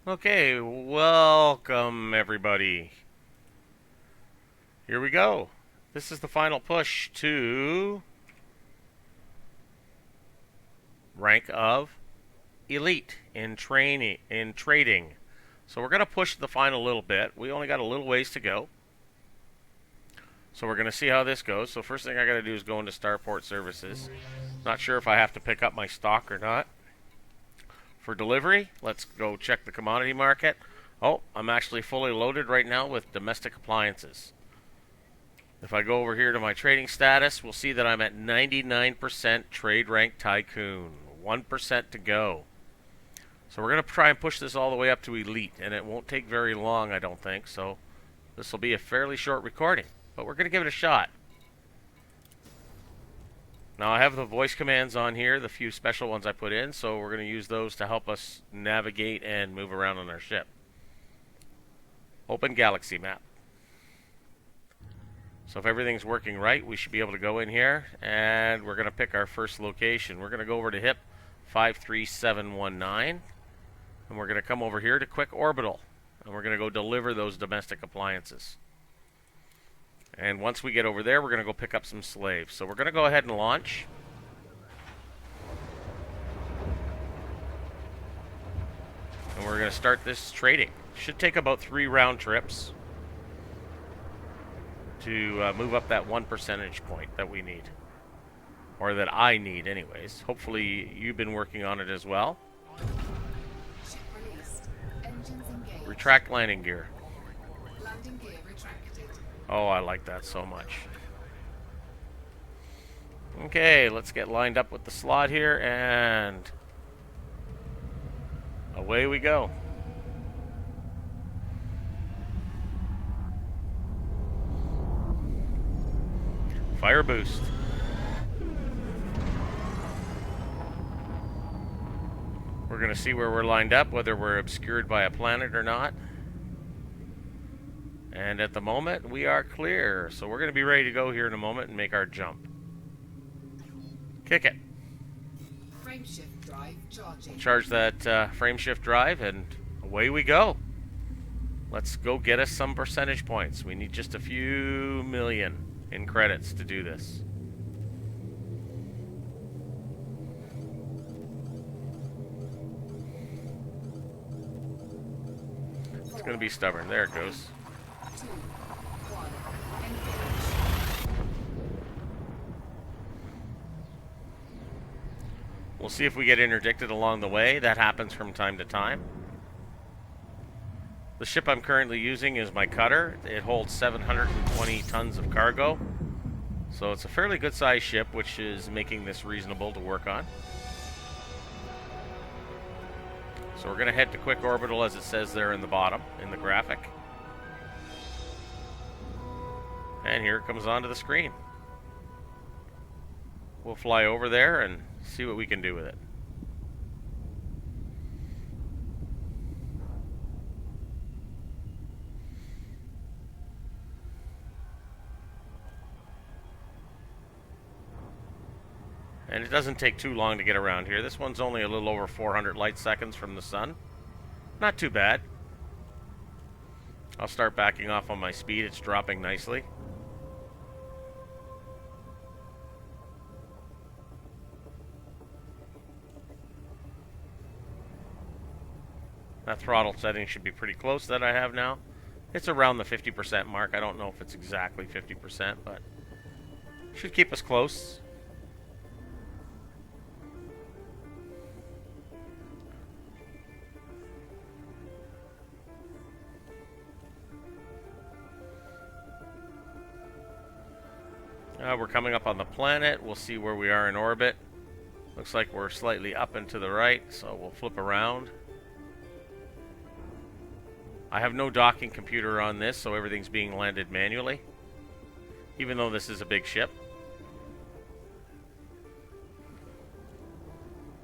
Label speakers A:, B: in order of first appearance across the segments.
A: Okay, welcome everybody. Here we go. This is the final push to rank of elite in trading. So we're going to push the final little bit. We only got a little ways to go. So we're going to see how this goes. So first thing I got to do is go into Starport Services. Not sure if I have to pick up my stock or not. For delivery, let's go check the commodity market. Oh, I'm actually fully loaded right now with domestic appliances. If I go over here to my trading status, we'll see that I'm at 99% trade rank tycoon. 1% to go. So we're going to try and push this all the way up to elite, and it won't take very long, I don't think. So this will be a fairly short recording, but we're going to give it a shot. Now I have the voice commands on here, the few special ones I put in, so we're going to use those to help us navigate and move around on our ship. Open galaxy map. So if everything's working right, we should be able to go in here, and we're going to pick our first location. We're going to go over to HIP 53719, and we're going to come over here to Quick Orbital, and we're going to go deliver those domestic appliances. And once we get over there, we're going to go pick up some slaves. So we're going to go ahead and launch. And we're going to start this trading. Should take about 3 round trips to move up that 1 percentage point that we need. Or that I need anyways. Hopefully you've been working on it as well.
B: Ship released. Engines engaged.
A: Retract landing gear.
B: Landing gear retracted.
A: Oh, I like that so much. Okay, let's get lined up with the slot here, and away we go. Fire boost. We're going to see where we're lined up, whether we're obscured by a planet or not. And at the moment, we are clear. So we're going to be ready to go here in a moment and make our jump. Kick it.
B: Frameshift drive charging.
A: Charge that frameshift drive, and away we go. Let's go get us some percentage points. We need just a few million in credits to do this. It's going to be stubborn. There it goes.
B: 2, 1, engage.
A: We'll see if we get interdicted along the way. That happens from time to time. The ship I'm currently using is my cutter. It holds 720 tons of cargo. So it's a fairly good sized ship, which is making this reasonable to work on. So we're going to head to Quick Orbital as it says there in the bottom, in the graphic. And here it comes onto the screen. We'll fly over there and see what we can do with it. And it doesn't take too long to get around here. This one's only a little over 400 light seconds from the sun. Not too bad. I'll start backing off on my speed. It's dropping nicely. That throttle setting should be pretty close that I have now. It's around the 50% mark. I don't know if it's exactly 50%, but should keep us close. We're coming up on the planet. We'll see where we are in orbit. Looks like we're slightly up and to the right, so we'll flip around. I have no docking computer on this, so everything's being landed manually, even though this is a big ship.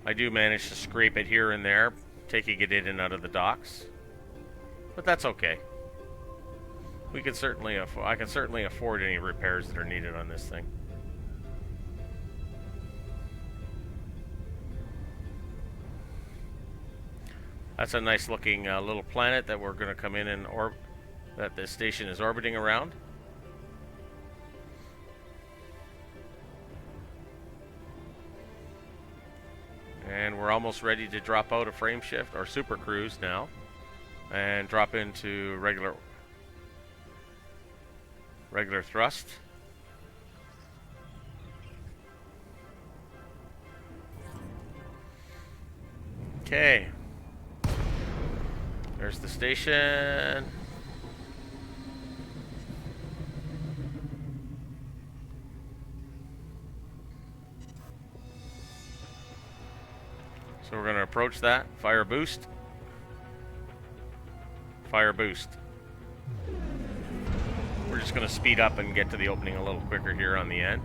A: I do manage to scrape it here and there, taking it in and out of the docks, but that's okay. We can certainly I can certainly afford any repairs that are needed on this thing. That's a nice looking little planet that we're going to come in and that the station is orbiting around. And we're almost ready to drop out of frame shift or super cruise now and drop into regular thrust. Okay. There's the station. So we're going to approach that. Fire boost. Fire boost. We're just going to speed up and get to the opening a little quicker here on the end.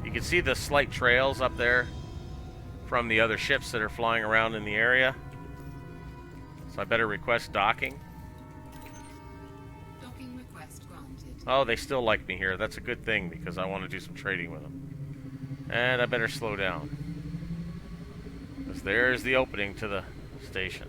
A: You can see the slight trails up there from the other ships that are flying around in the area. So I better request docking.
B: Docking request granted.
A: Oh, they still like me here. That's a good thing because I want to do some trading with them. And I better slow down. Because there's the opening to the station.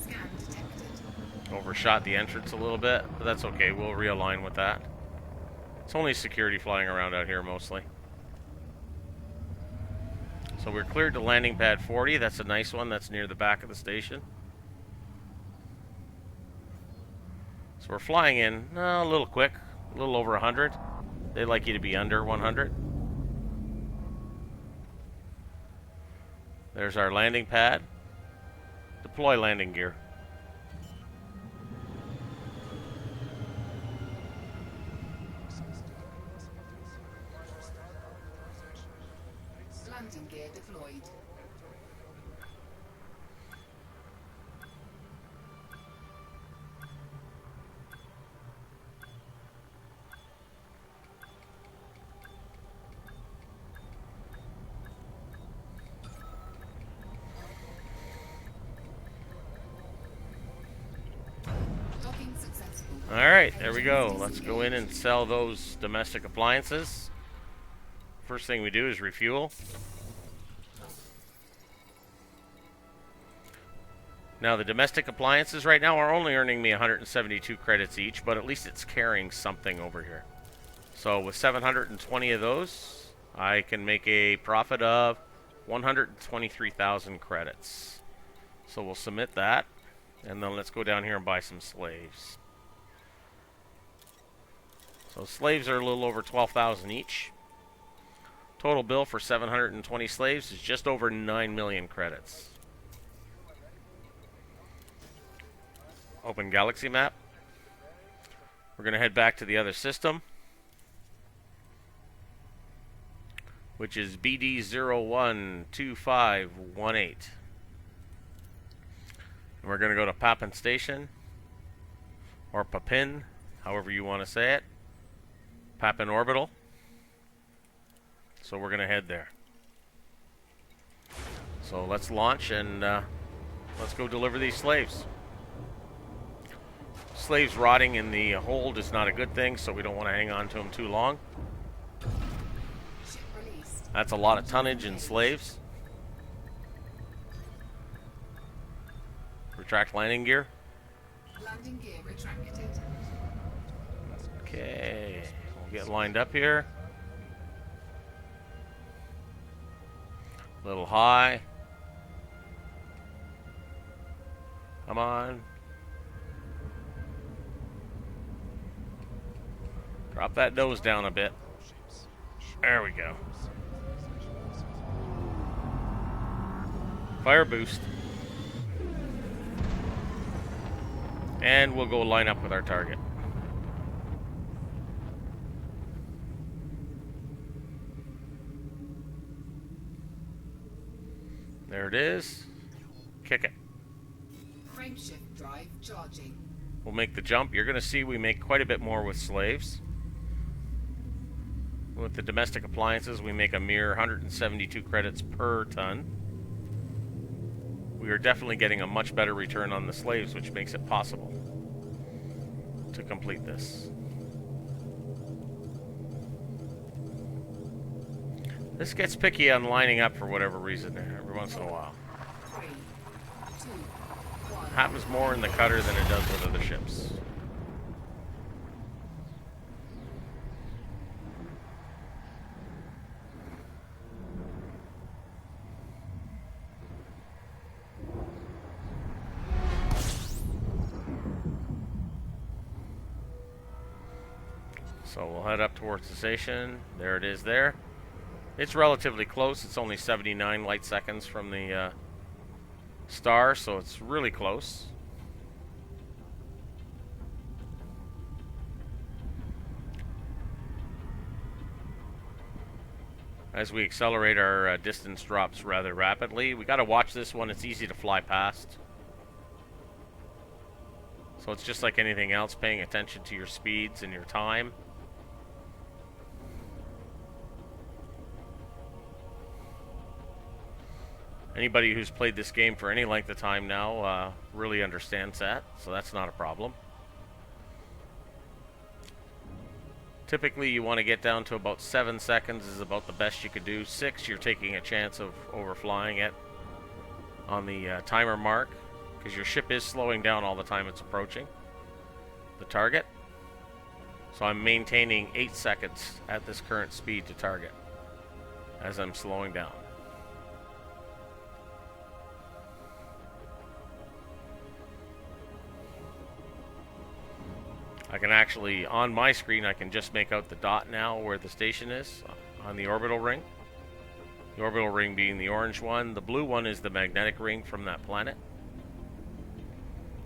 B: Scan detected.
A: Overshot the entrance a little bit, but that's okay. We'll realign with that. It's only security flying around out here mostly. So we're cleared to landing pad 40. That's a nice one. That's near the back of the station. So we're flying in a little quick, a little over 100. They like you to be under 100. There's our landing pad. Deploy landing gear.
B: Landing gear deployed. Docking successful.
A: Alright, there we go. Let's go in and sell those domestic appliances. First thing we do is refuel. Now the domestic appliances right now are only earning me 172 credits each, but at least it's carrying something over here. So with 720 of those, I can make a profit of 123,000 credits. So we'll submit that, and then let's go down here and buy some slaves. So slaves are a little over 12,000 each. Total bill for 720 slaves is just over 9 million credits. Open galaxy map. We're going to head back to the other system, which is BD012518. And we're going to go to Papin Station, or Papin, however you want to say it. Papin Orbital. So we're going to head there. So let's launch and let's go deliver these slaves. Slaves rotting in the hold is not a good thing, so we don't want to hang on to them too long.
B: Ship released.
A: That's a lot of tonnage in slaves. Retract landing gear.
B: Landing gear retracted.
A: Okay, we'll get lined up here. A little high. Come on. Drop that nose down a bit. There we go. Fire boost. And we'll go line up with our target. There it is. Kick it.
B: Frameshift drive charging.
A: We'll make the jump. You're going to see we make quite a bit more with slaves. With the domestic appliances, we make a mere 172 credits per ton. We are definitely getting a much better return on the slaves, which makes it possible to complete this. This gets picky on lining up for whatever reason every once in a while.
B: 3, 2, 1.
A: Happens more in the cutter than it does with other ships. So we'll head up towards the station. There it is there. It's relatively close. It's only 79 light seconds from the star, so it's really close. As we accelerate, our distance drops rather rapidly. We got to watch this one. It's easy to fly past. So it's just like anything else, paying attention to your speeds and your time. Anybody who's played this game for any length of time now really understands that, so that's not a problem. Typically, you want to get down to about 7 seconds is about the best you could do. 6, you're taking a chance of overflying it on the timer mark, because your ship is slowing down all the time it's approaching the target. So I'm maintaining 8 seconds at this current speed to target as I'm slowing down. I can actually, on my screen, I can just make out the dot now where the station is on the orbital ring. The orbital ring being the orange one. The blue one is the magnetic ring from that planet.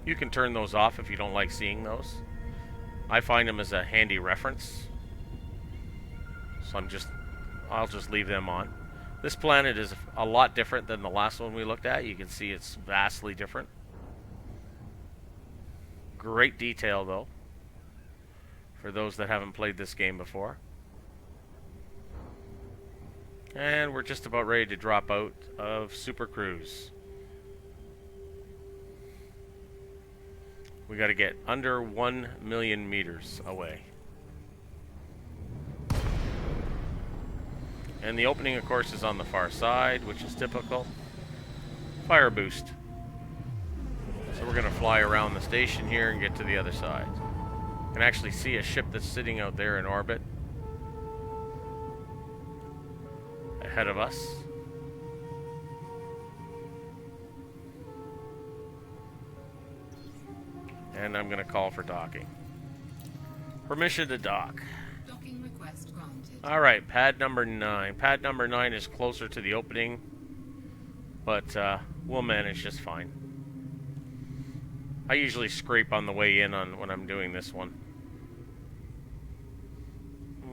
A: You can turn those off if you don't like seeing those. I find them as a handy reference. So I'll just leave them on. This planet is a lot different than the last one we looked at. You can see it's vastly different. Great detail though, for those that haven't played this game before. And we're just about ready to drop out of Super Cruise. We got to get under 1 million meters away. And the opening, of course, is on the far side, which is typical. Fire boost. So we're going to fly around the station here and get to the other side. You can actually see a ship that's sitting out there in orbit ahead of us. And I'm going to call for docking. Permission to dock.
B: Docking request granted.
A: Alright, pad number 9. Pad number 9 is closer to the opening, but we'll manage just fine. I usually scrape on the way in when I'm doing this one.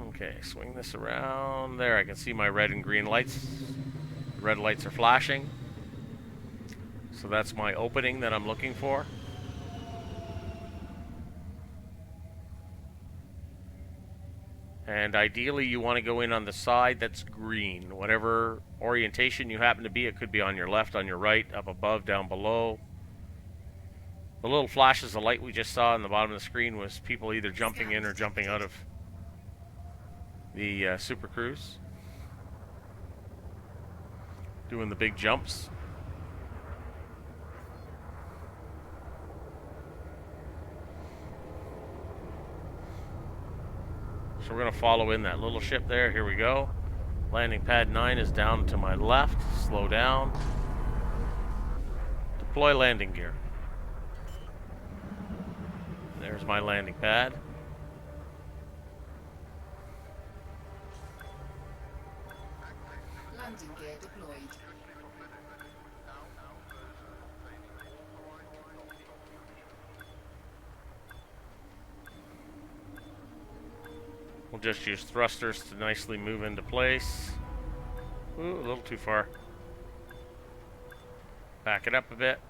A: Okay, swing this around. There, I can see my red and green lights. The red lights are flashing. So that's my opening that I'm looking for. And ideally you want to go in on the side that's green. Whatever orientation you happen to be, it could be on your left, on your right, up above, down below. The little flashes of light we just saw on the bottom of the screen was people either jumping in or jumping out of the Super Cruise. Doing the big jumps. So we're going to follow in that little ship there. Here we go. Landing pad 9 is down to my left. Slow down. Deploy landing gear. There's my landing pad.
B: Landing gear deployed.
A: We'll just use thrusters to nicely move into place. Ooh, a little too far. Back it up a bit.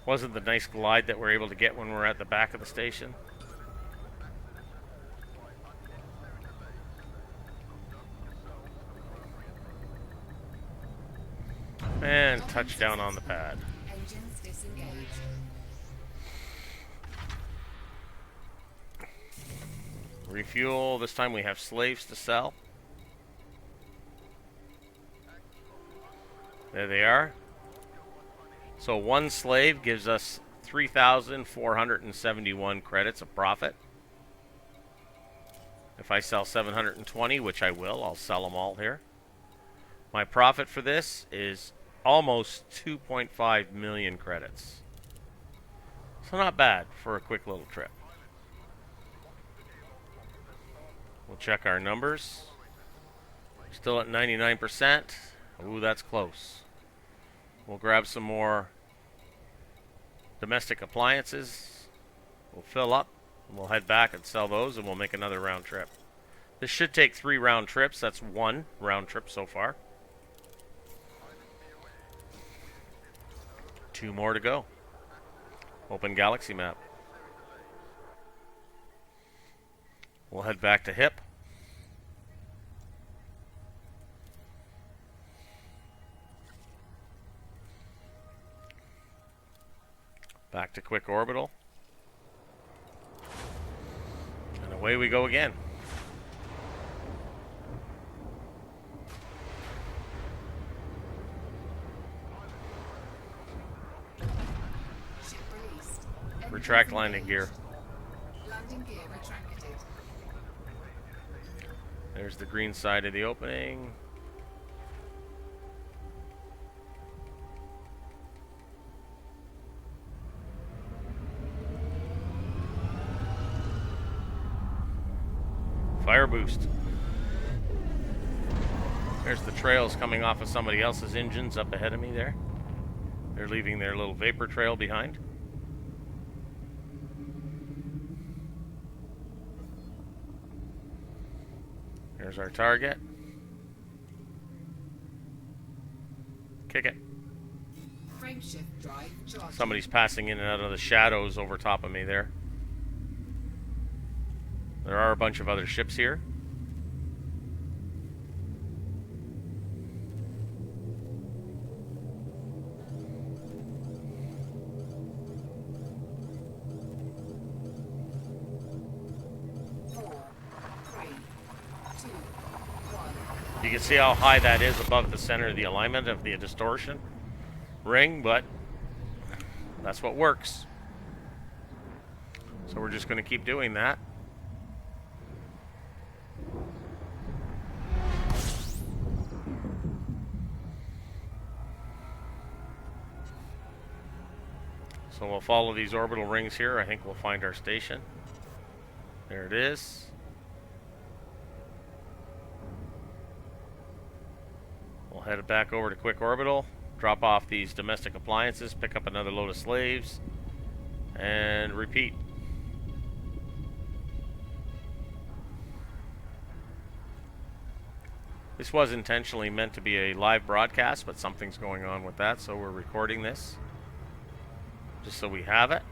A: Wasn't the nice glide that we're able to get when we're at the back of the station. And touchdown on the pad.
B: Engines disengaged.
A: Refuel. This time we have slaves to sell. There they are. So one slave gives us 3,471 credits of profit. If I sell 720, which I will, I'll sell them all here. My profit for this is almost 2.5 million credits. So not bad for a quick little trip. We'll check our numbers. Still at 99%. Ooh, that's close. We'll grab some more domestic appliances. We'll fill up, and we'll head back and sell those, and we'll make another round trip. This should take 3 round trips. That's 1 round trip so far. 2 more to go. Open galaxy map. We'll head back to HIP. Back to quick orbital. And away we go again.
B: Ship released.
A: Retract landing gear.
B: Landing gear retracted.
A: There's the green side of the opening. Fire boost. There's the trails coming off of somebody else's engines up ahead of me there. They're leaving their little vapor trail behind. There's our target. Kick it.
B: Frameshift drive charging.
A: Somebody's passing in and out of the shadows over top of me there. There are a bunch of other ships here. You can see how high that is above the center of the alignment of the distortion ring, but that's what works. So we're just going to keep doing that. So we'll follow these orbital rings here. I think we'll find our station. There it is. We'll head back over to quick orbital, drop off these domestic appliances, pick up another load of slaves, and repeat. This was intentionally meant to be a live broadcast, but something's going on with that, so we're recording this just so we have it,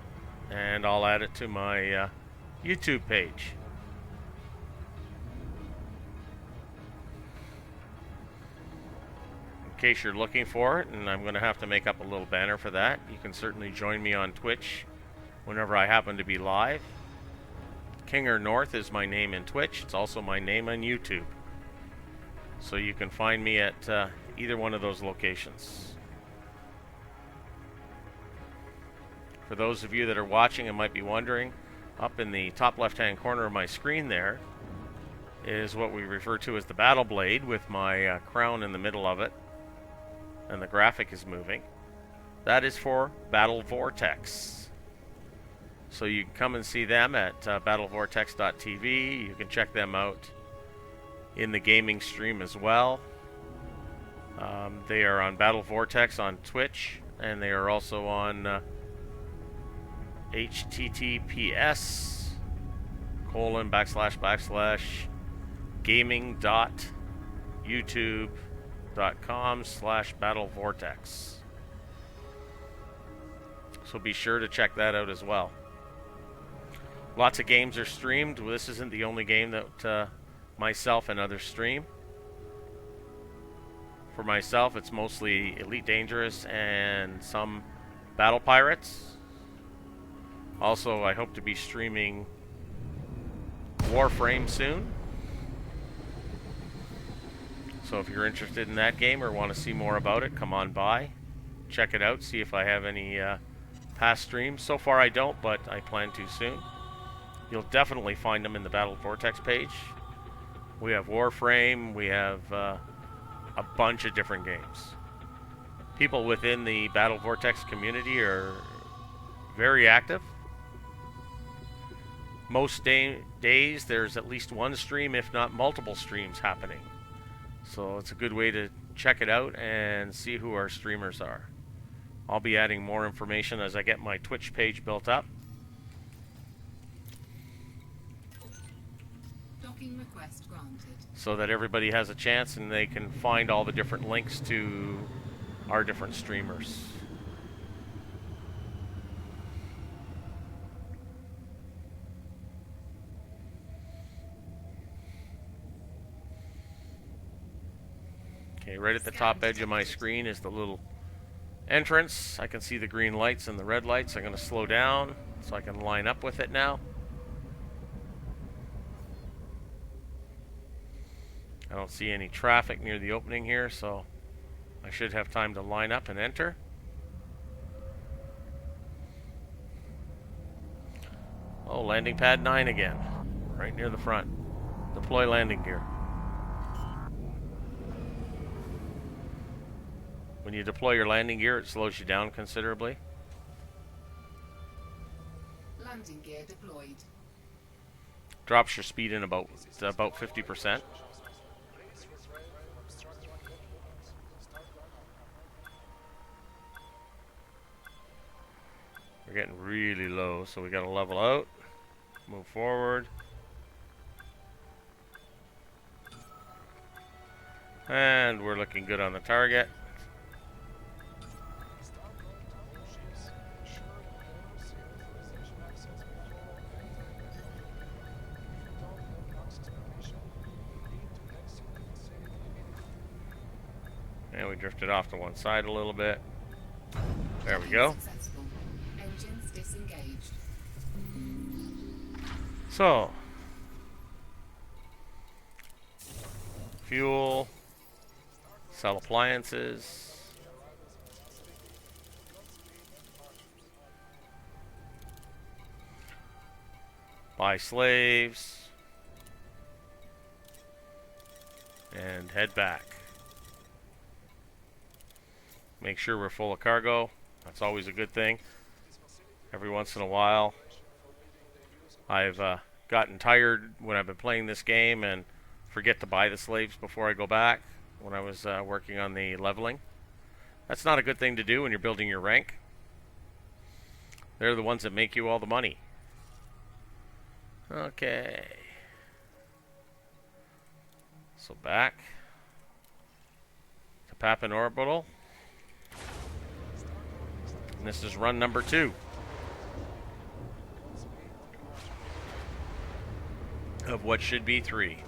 A: and I'll add it to my YouTube page. In case you're looking for it, and I'm going to have to make up a little banner for that. You can certainly join me on Twitch whenever I happen to be live. Kinger North is my name in Twitch. It's also my name on YouTube. So you can find me at either one of those locations. For those of you that are watching and might be wondering, up in the top left-hand corner of my screen there is what we refer to as the battle blade, with my crown in the middle of it, and the graphic is moving. That is for Battle Vortex. So you can come and see them at battlevortex.tv. You can check them out in the gaming stream as well. They are on Battle Vortex on Twitch, and they are also on https://gaming.youtube.com/battlevortex. So be sure to check that out as well. Lots of games are streamed. This isn't the only game that myself and others stream. For myself, it's mostly Elite Dangerous and some Battle Pirates. Also, I hope to be streaming Warframe soon. So if you're interested in that game or want to see more about it, come on by. Check it out, see if I have any past streams. So far I don't, but I plan to soon. You'll definitely find them in the Battle Vortex page. We have Warframe, we have a bunch of different games. People within the Battle Vortex community are very active. Most days there's at least one stream, if not multiple streams happening. So it's a good way to check it out and see who our streamers are. I'll be adding more information as I get my Twitch page built up.
B: Docking request granted.
A: So that everybody has a chance and they can find all the different links to our different streamers. Okay, right at the top edge of my screen is the little entrance. I can see the green lights and the red lights. I'm going to slow down so I can line up with it now. I don't see any traffic near the opening here, so I should have time to line up and enter. Oh, landing pad 9 again, right near the front. Deploy landing gear. When you deploy your landing gear, it slows you down considerably.
B: Landing gear deployed.
A: Drops your speed in about 50%. We're getting really low, so we got to level out, move forward. And we're looking good on the target. And we drifted off to one side a little bit. There we go.
B: Successful. Engines disengaged.
A: So, fuel, sell appliances, buy slaves, and head back. Make sure we're full of cargo. That's always a good thing. Every once in a while, I've gotten tired when I've been playing this game and forget to buy the slaves before I go back when I was working on the leveling. That's not a good thing to do when you're building your rank. They're the ones that make you all the money. Okay. So back to Papin Orbital. And this is run number 2 of what should be 3.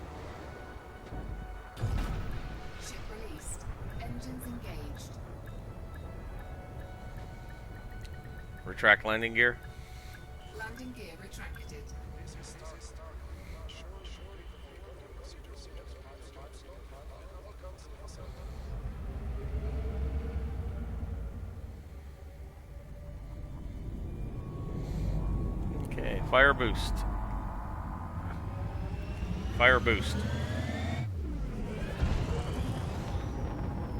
B: Ship released. Engines engaged.
A: Retract landing gear.
B: Landing gear retracted.
A: Okay, fire boost. Fire boost.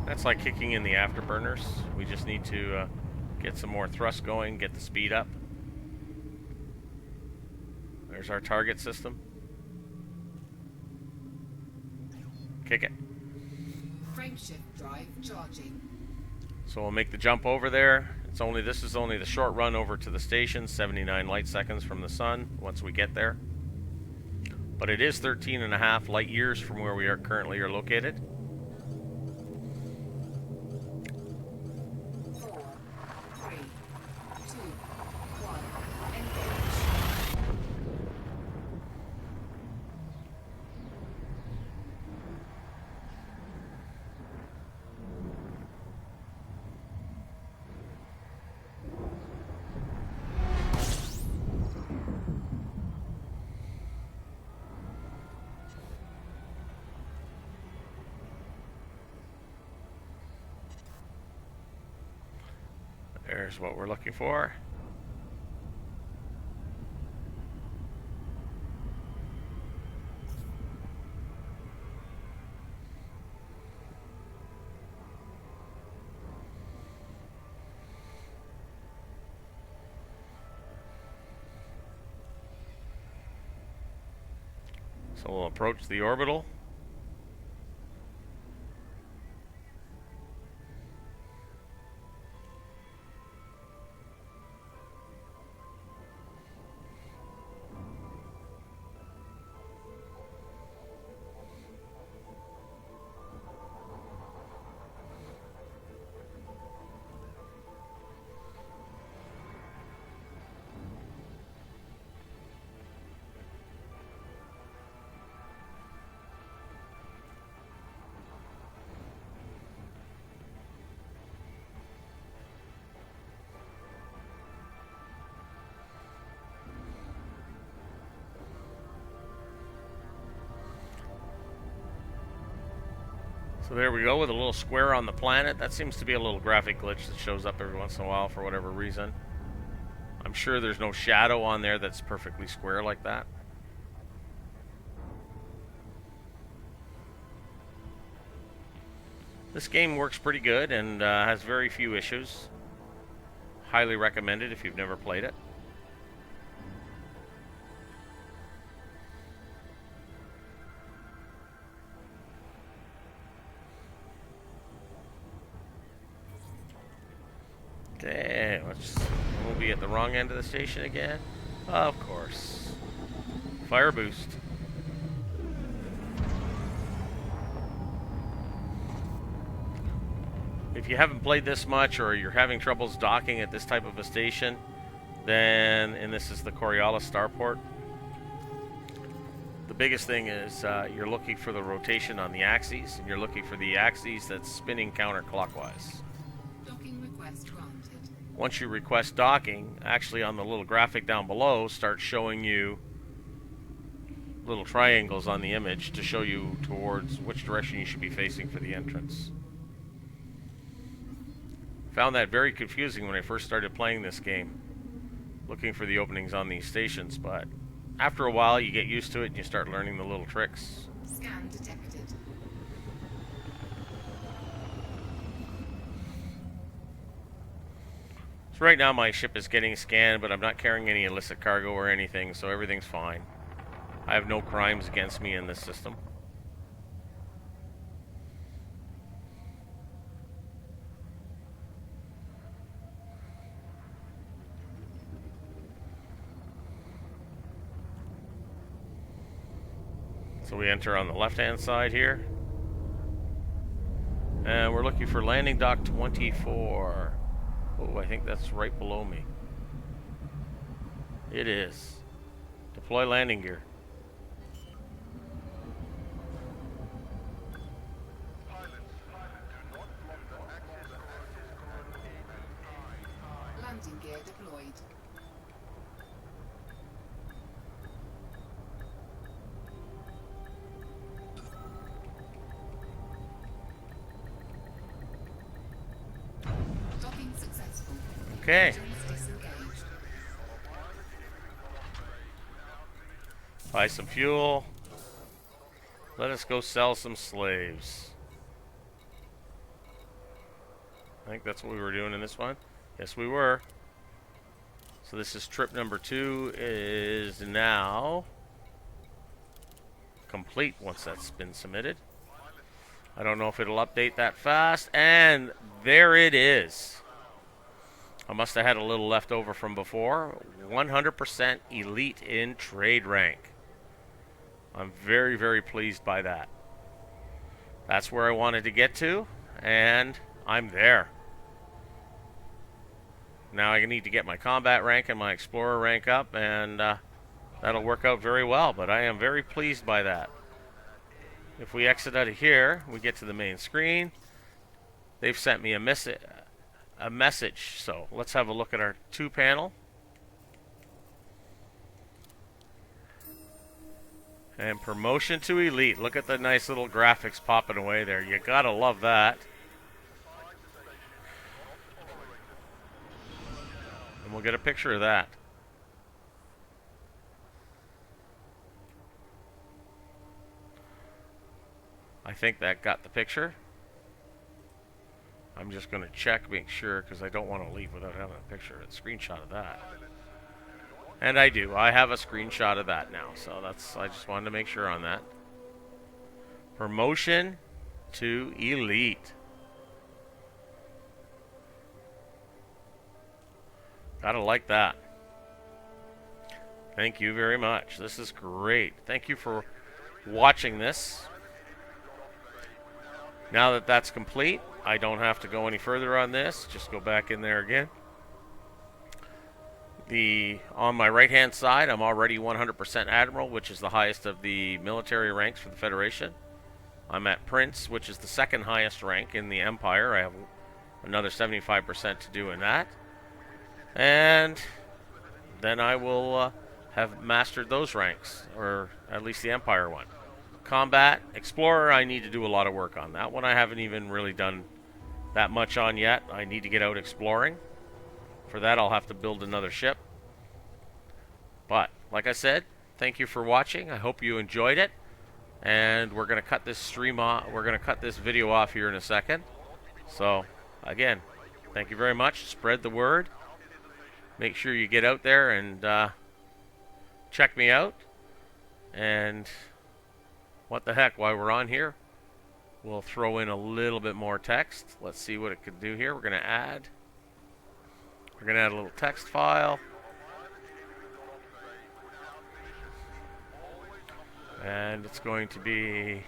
A: That's like kicking in the afterburners. We just need to get some more thrust going, get the speed up. There's our target system. Kick it.
B: Frameshift drive charging.
A: So we'll make the jump over there. This is only the short run over to the station, 79 light seconds from the sun once we get there. But it is 13.5 light years from where we are currently located.
B: 4, 3, 2, 1. Engage.
A: There's what we're looking for. So we'll approach the orbital. So there we go with a little square on the planet. That seems to be a little graphic glitch that shows up every once in a while for whatever reason. I'm sure there's no shadow on there that's perfectly square like that. This game works pretty good and has very few issues. Highly recommended if you've never played it. Okay, we'll be at the wrong end of the station again. Of course. Fire boost. If you haven't played this much or you're having troubles docking at this type of a station, then, and this is the Coriolis starport, the biggest thing is you're looking for the rotation on the axes, and you're looking for the axes that's spinning counterclockwise.
B: Docking request granted.
A: Once you request docking, actually on the little graphic down below starts showing you little triangles on the image to show you towards which direction you should be facing for the entrance. Found that very confusing when I first started playing this game, looking for the openings on these stations, but after a while you get used to it and you start learning the little tricks.
B: Scan detected.
A: So right now my ship is getting scanned, but I'm not carrying any illicit cargo or anything, so everything's fine. I have no crimes against me in this system. So we enter on the left-hand side here. And we're looking for landing dock 24. Oh, I think that's right below me. It is. Deploy landing gear.
B: Landing gear deployed. Docking successful.
A: Okay.
B: Engines disengaged.
A: Buy some fuel. Let us go sell some slaves. I think that's what we were doing in this one. Yes, we were. So this is trip number 2 is now complete once that's been submitted. I don't know if it'll update that fast. And there it is. I must have had a little left over from before. 100% elite in trade rank. I'm very, very pleased by that. That's where I wanted to get to, and I'm there. Now I need to get my combat rank and my explorer rank up, and that'll work out very well, but I am very pleased by that. If we exit out of here, we get to the main screen. They've sent me a message, so let's have a look at our 2 panel. And promotion to elite. Look at the nice little graphics popping away there. You gotta love that. and we'll get a picture of that. I think that got the picture. I'm just going to check, make sure, because I don't want to leave without having a picture, a screenshot of that. And I do. I have a screenshot of that now, so I just wanted to make sure on that. Promotion to Elite. Gotta like that. Thank you very much. This is great. Thank you for watching this. Now that that's complete, I don't have to go any further on this. Just go back in there again. On my right hand side, I'm already 100% Admiral, which is the highest of the military ranks for the Federation. I'm at Prince, which is the second highest rank in the Empire. I have another 75% to do in that. And then I will have mastered those ranks, or at least the Empire one. Combat, Explorer, I need to do a lot of work on. That one I haven't even really done that much on yet. I need to get out exploring. For that, I'll have to build another ship. But, like I said, thank you for watching. I hope you enjoyed it. And we're going to cut this stream off. We're going to cut this video off here in a second. So, again, thank you very much. Spread the word. Make sure you get out there and check me out. And what the heck, while we're on here, we'll throw in a little bit more text. Let's see what it could do here. We're going to add a little text file. And it's going to be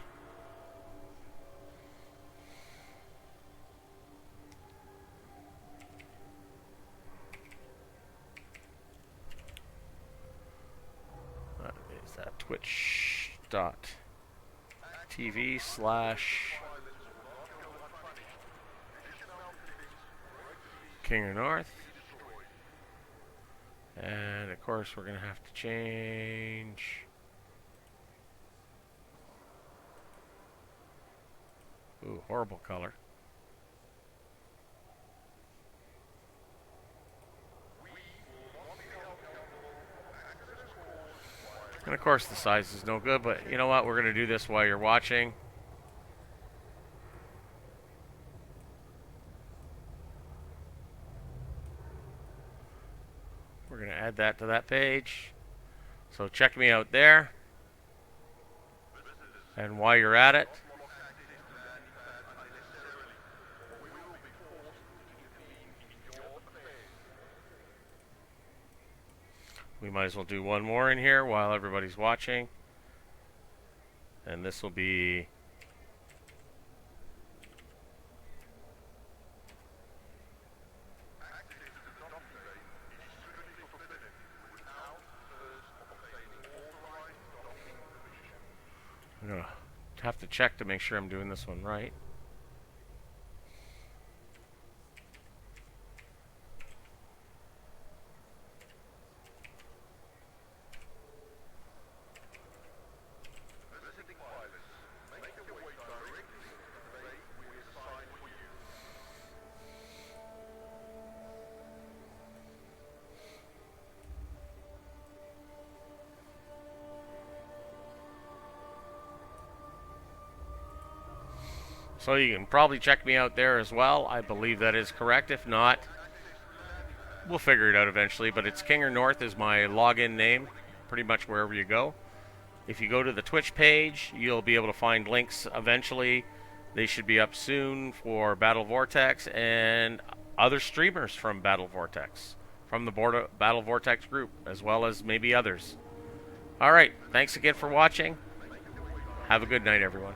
A: what is that? Twitch.tv/King of North. And of course we're going to have to change. Ooh, horrible color. And of course the size is no good, but you know what? We're going to do this while you're watching. We're going to add that to that page. So check me out there. And while you're at it, we might as well do one more in here while everybody's watching. And this will be I'm going to have to check to make sure I'm doing this one right. So you can probably check me out there as well. I believe that is correct. If not, we'll figure it out eventually. But it's King of North is my login name, pretty much wherever you go. If you go to the Twitch page, you'll be able to find links eventually. They should be up soon for Battle Vortex and other streamers from Battle Vortex, from the Battle Vortex group, as well as maybe others. All right, thanks again for watching. Have a good night, everyone.